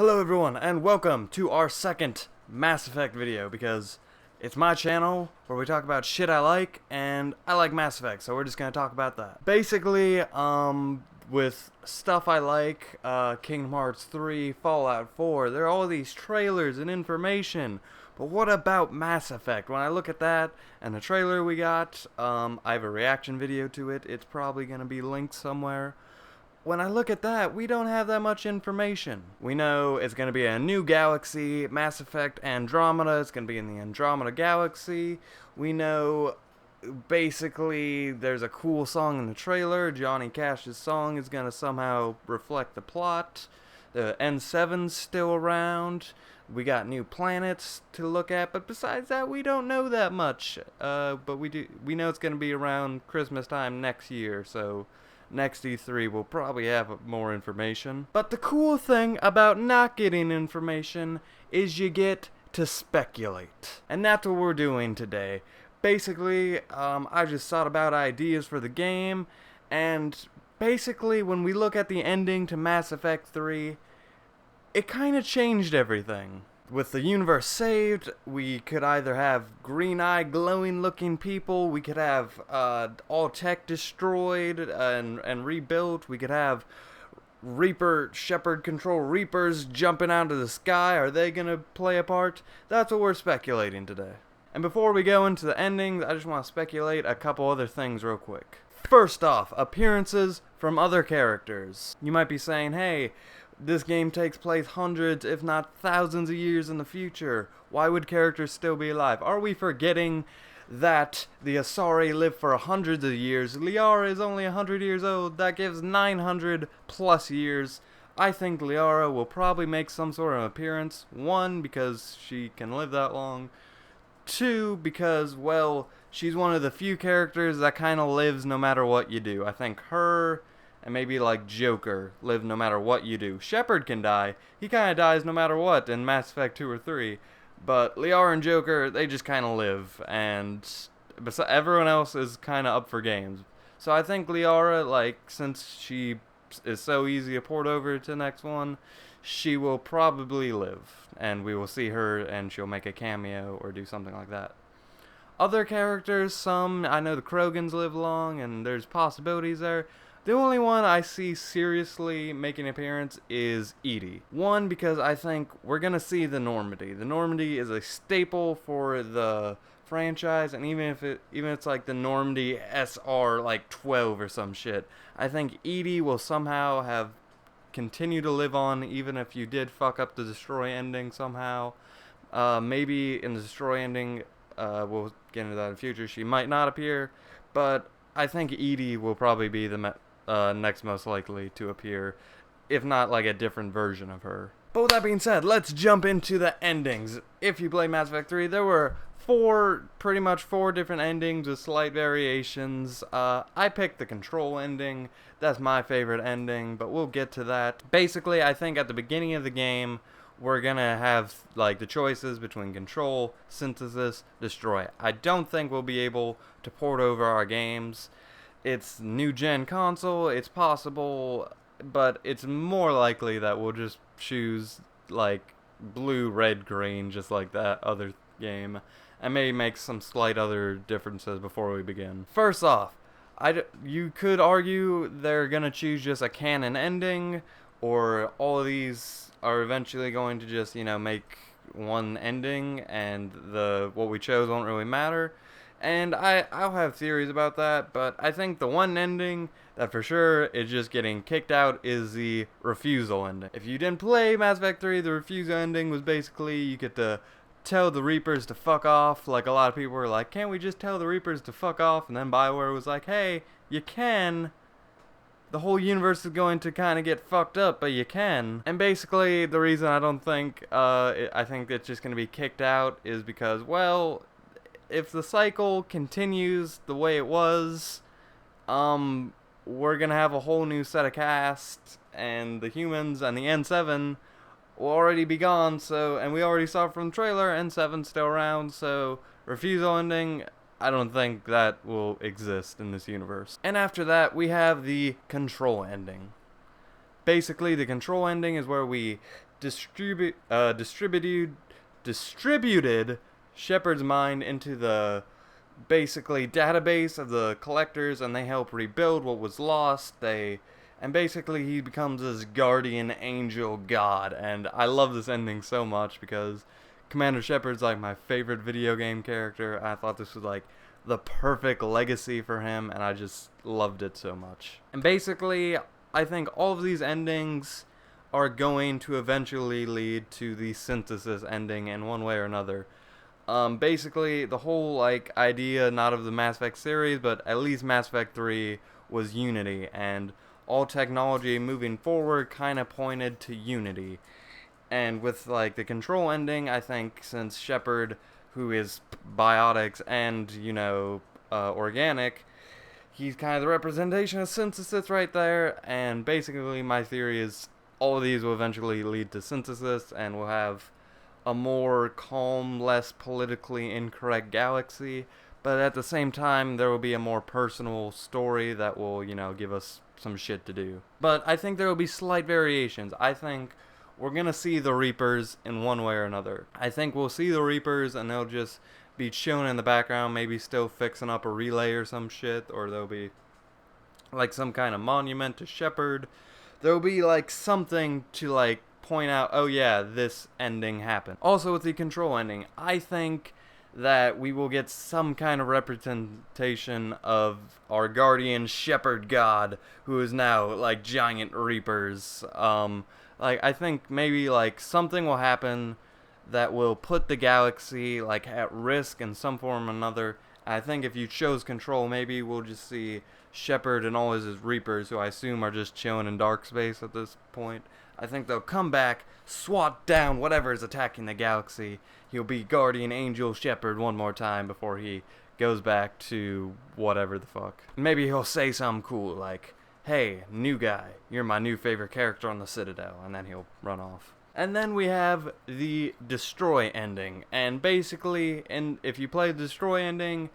Hello everyone, and welcome to our second Mass Effect video, because it's my channel where we talk about shit I like, and I like Mass Effect, so we're just gonna talk about that. Basically, with stuff I like, Kingdom Hearts 3, Fallout 4, there are all these trailers and information, but what about Mass Effect? When I look at that, and the trailer we got, I have a reaction video to it, it's probably gonna be linked somewhere. When I look at that, we don't have that much information. We know it's going to be a new galaxy, Mass Effect Andromeda, it's going to be in the Andromeda galaxy. We know basically there's a cool song in the trailer. Johnny Cash's song is going to somehow reflect the plot. The N7's still around. We got new planets to look at, but besides that, we don't know that much. But we know it's going to be around Christmas time next year, so next E3 we'll probably have more information. But the cool thing about not getting information is you get to speculate. And that's what we're doing today. Basically, I just thought about ideas for the game, and basically when we look at the ending to Mass Effect 3, it kind of changed everything. With the universe saved, we could either have green-eyed, glowing-looking people, we could have all tech destroyed and rebuilt, we could have Shepard control Reapers jumping out of the sky. Are they gonna play a part? That's what we're speculating today. And before we go into the endings, I just want to speculate a couple other things real quick. First off, appearances from other characters. You might be saying, hey, this game takes place hundreds, if not thousands of years in the future. Why would characters still be alive? Are we forgetting that the Asari lived for hundreds of years? Liara is only 100 years old. That gives 900 plus years. I think Liara will probably make some sort of appearance. One, because she can live that long. Two, because, well, she's one of the few characters that kind of lives no matter what you do. I think her and maybe like Joker live no matter what you do. Shepard can die. He kind of dies no matter what in Mass Effect 2 or 3. But Liara and Joker, they just kind of live. And everyone else is kind of up for games. So I think Liara, like, since she is so easy to port over to the next one, she will probably live. And we will see her and she'll make a cameo or do something like that. Other characters, some, I know the Krogans live long and there's possibilities there. The only one I see seriously making an appearance is EDI. One, because I think we're going to see the Normandy. The Normandy is a staple for the franchise, and even if it's like the Normandy SR like 12 or some shit, I think EDI will somehow continue to live on, even if you did fuck up the Destroy ending somehow. Maybe in the Destroy ending, we'll get into that in the future, she might not appear, but I think EDI will probably be the next most likely to appear, if not like a different version of her. But with that being said, let's jump into the endings. If you play Mass Effect 3, there were pretty much four different endings with slight variations. I picked the Control ending. That's my favorite ending, but we'll get to that. Basically, I think at the beginning of the game, we're gonna have like the choices between Control, Synthesis, Destroy. I don't think we'll be able to port over our games. It's new gen console, it's possible, but it's more likely that we'll just choose like blue, red, green, just like that other game, and maybe make some slight other differences before we begin. First off, you could argue they're gonna choose just a canon ending, or all of these are eventually going to just, make one ending, and what we chose won't really matter. And I'll have theories about that, but I think the one ending that for sure is just getting kicked out is the Refusal ending. If you didn't play Mass Effect 3, the Refusal ending was basically you get to tell the Reapers to fuck off. Like, a lot of people were like, can't we just tell the Reapers to fuck off? And then BioWare was like, hey, you can. The whole universe is going to kind of get fucked up, but you can. And basically, the reason I don't think, I think it's just going to be kicked out is because, well, if the cycle continues the way it was, we're going to have a whole new set of cast, and the humans and the N7 will already be gone, and we already saw from the trailer, N7's still around, so Refusal ending, I don't think that will exist in this universe. And after that, we have the Control ending. Basically, the Control ending is where we distributed Shepard's mind into the basically database of the collectors, and they help rebuild what was lost. And basically he becomes this guardian angel god, and I love this ending so much because Commander Shepard's like my favorite video game character. I thought this was like the perfect legacy for him, and I just loved it so much. And basically, I think all of these endings are going to eventually lead to the synthesis ending in one way or another. Basically, the whole like idea, not of the Mass Effect series, but at least Mass Effect 3 was Unity, and all technology moving forward kind of pointed to Unity. And with like the Control ending, I think since Shepard, who is biotics and organic, he's kind of the representation of synthesis right there. And basically, my theory is all of these will eventually lead to synthesis, and we'll have a more calm, less politically incorrect galaxy, but at the same time there will be a more personal story that will, give us some shit to do. But I think there will be slight variations. I think we're gonna see the Reapers in one way or another. I think we'll see the Reapers and they'll just be chilling in the background, maybe still fixing up a relay or some shit, or there'll be like some kind of monument to Shepard. There'll be like something to like point out, oh yeah, this ending happened. Also with the Control ending, I think that we will get some kind of representation of our guardian Shepherd God, who is now like giant Reapers. I think maybe like something will happen that will put the galaxy like at risk in some form or another. I think if you chose Control, maybe we'll just see Shepard and all his Reapers, who I assume are just chilling in dark space at this point. I think they'll come back, swat down whatever is attacking the galaxy. He'll be Guardian Angel Shepard one more time before he goes back to whatever the fuck. Maybe he'll say something cool like, hey, new guy, you're my new favorite character on the Citadel, and then he'll run off. And then we have the Destroy ending, and basically, if you play the Destroy ending,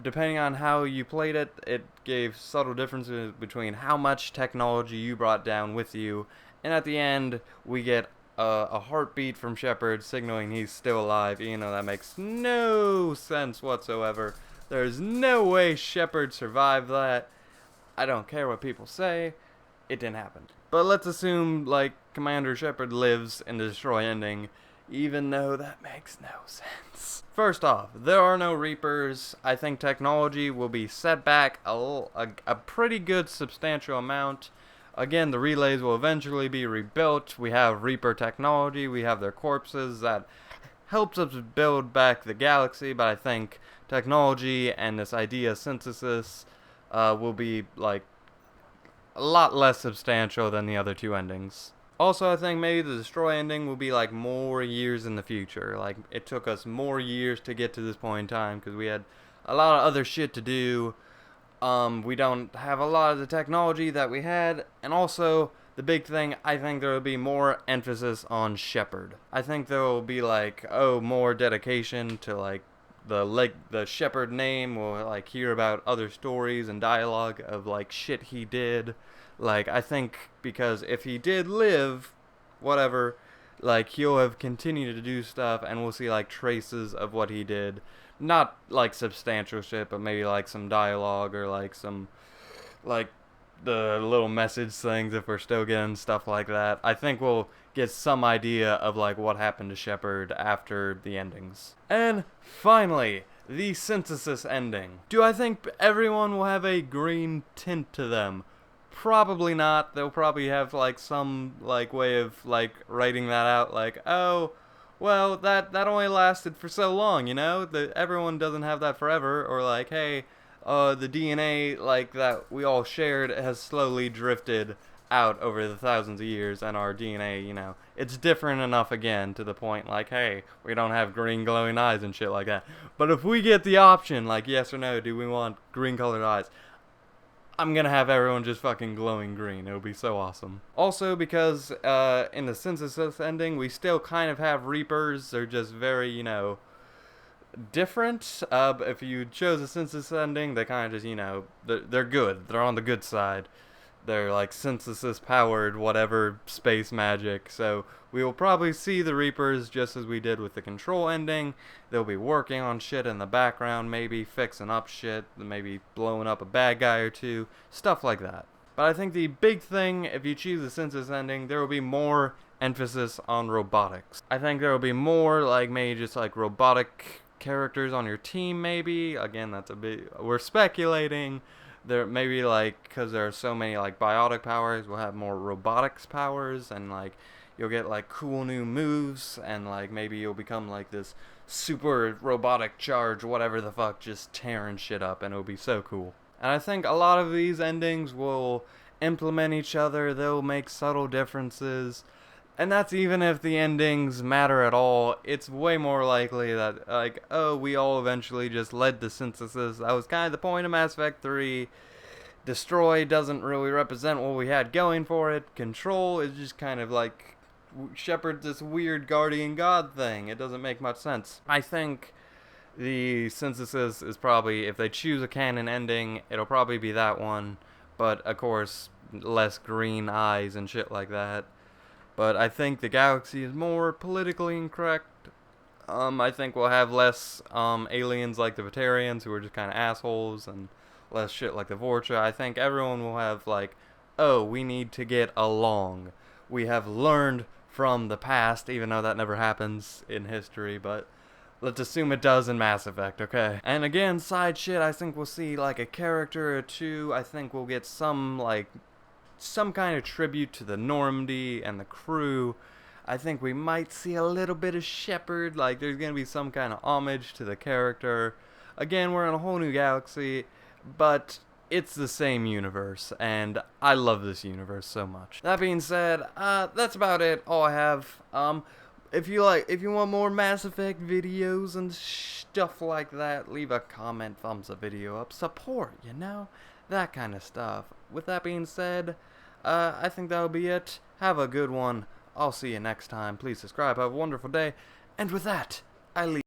depending on how you played it, it gave subtle differences between how much technology you brought down with you, and at the end, we get a heartbeat from Shepard signaling he's still alive, even though that makes no sense whatsoever. There's no way Shepard survived that. I don't care what people say, it didn't happen. But let's assume, like, Commander Shepard lives in the Destroy ending, even though that makes no sense. First off, there are no Reapers. I think technology will be set back a pretty good substantial amount. Again, the relays will eventually be rebuilt. We have Reaper technology, we have their corpses that helps us build back the galaxy, but I think technology and this idea of synthesis will be like a lot less substantial than the other two endings. Also, I think maybe the Destroy ending will be like more years in the future. Like, it took us more years to get to this point in time because we had a lot of other shit to do. We don't have a lot of the technology that we had, and also the big thing, I think there will be more emphasis on Shepard. I think there will be like, more dedication to like the Shepard name. We'll like hear about other stories and dialogue of like shit he did. Like, I think because if he did live, whatever, like he'll have continued to do stuff, and we'll see like traces of what he did. Not like substantial shit, but maybe like some dialogue or like some like the little message things if we're still getting stuff like that. I think we'll get some idea of like what happened to Shepard after the endings. And finally, the synthesis ending. Do I think everyone will have a green tint to them? Probably not. They'll probably have like some like way of like writing that out, like, oh, well, that only lasted for so long, everyone doesn't have that forever. Or like, hey, the DNA like that we all shared has slowly drifted out over the thousands of years, and our DNA, it's different enough again to the point like, hey, we don't have green glowing eyes and shit like that. But if we get the option, like, yes or no, do we want green colored eyes? I'm gonna have everyone just fucking glowing green. It'll be so awesome. Also, because in the synthesis ending, we still kind of have Reapers. They're just very, different. But if you chose a synthesis ending, they kind of just, they're good. They're on the good side. They're like synthesis powered whatever space magic. So we will probably see the Reapers just as we did with the Control ending. They'll be working on shit in the background, maybe fixing up shit, maybe blowing up a bad guy or two, stuff like that. But I think the big thing, if you choose the synthesis ending, there will be more emphasis on robotics. I think there will be more, like, maybe just like robotic characters on your team, maybe. Again, that's a bit, we're speculating. There maybe, like, because there are so many like biotic powers, we'll have more robotics powers, and like you'll get like cool new moves, and like maybe you'll become like this super robotic charge, whatever the fuck, just tearing shit up, and it'll be so cool. And I think a lot of these endings will implement each other. They'll make subtle differences. And that's even if the endings matter at all. It's way more likely that, like, oh, we all eventually just led to synthesis. That was kind of the point of Mass Effect 3. Destroy doesn't really represent what we had going for it. Control is just kind of like Shepard, this weird guardian god thing. It doesn't make much sense. I think the synthesis is probably, if they choose a canon ending, it'll probably be that one. But, of course, less green eyes and shit like that. But I think the galaxy is more politically incorrect. I think we'll have less aliens like the Batarians, who are just kind of assholes, and less shit like the Vorcha. I think everyone will have, like, oh, we need to get along. We have learned from the past, even though that never happens in history, but let's assume it does in Mass Effect, okay? And again, side shit, I think we'll see, like, a character or two. I think we'll get some kind of tribute to the Normandy and the crew. I think we might see a little bit of Shepard, like there's gonna be some kind of homage to the character. Again, we're in a whole new galaxy, but it's the same universe, and I love this universe so much. That being said, that's about it, all I have. If you want more Mass Effect videos and stuff like that, leave a comment, thumbs the video up, support, you know? That kind of stuff. With that being said, I think that'll be it. Have a good one. I'll see you next time. Please subscribe. Have a wonderful day. And with that, I leave.